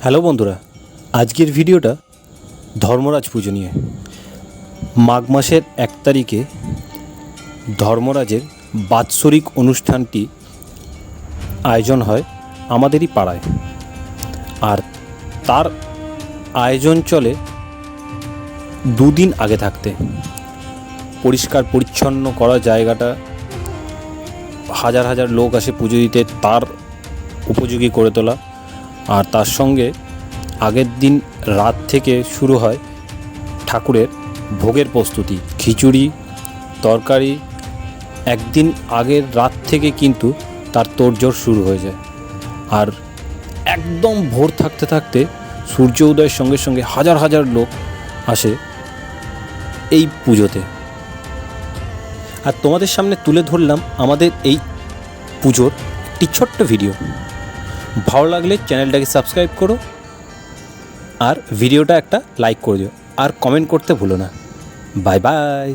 Hello বন্ধুরা, আজকের ভিডিওটা ধর্মরাজ পুজো নিয়ে। মাঘ মাসের 1 তারিখে ধর্মরাজের বাৎসরিক অনুষ্ঠানটি আয়োজন হয় আমাদেরই পাড়ায়। আর তার আয়োজন চলে 2 দিন আগে থাকতে। পরিষ্কার পরিচ্ছন্ন করা জায়গাটা, হাজার হাজার লোক আসে পুজো দিতে, তার উপযোগী করে তোলা। আর তার সঙ্গে আগের দিন রাত থেকে শুরু হয় ঠাকুরের ভোগের প্রস্তুতি, খিচুড়ি, তরকারি। একদিন আগের রাত থেকে কিন্তু তার তোড়জোড় শুরু হয়ে যায়। আর একদম ভোর থাকতে থাকতে সূর্য উদয়ের সঙ্গে সঙ্গে হাজার হাজার লোক আসে এই পুজোতে। আর তোমাদের সামনে তুলে ধরলাম আমাদের এই পুজোর একটি ছোট্ট ভিডিও। ভালো লাগলে চ্যানেলটাকে সাবস্ক্রাইব করো আর ভিডিওটা একটা লাইক করে দিও, আর কমেন্ট করতে ভুলো না। Bye bye.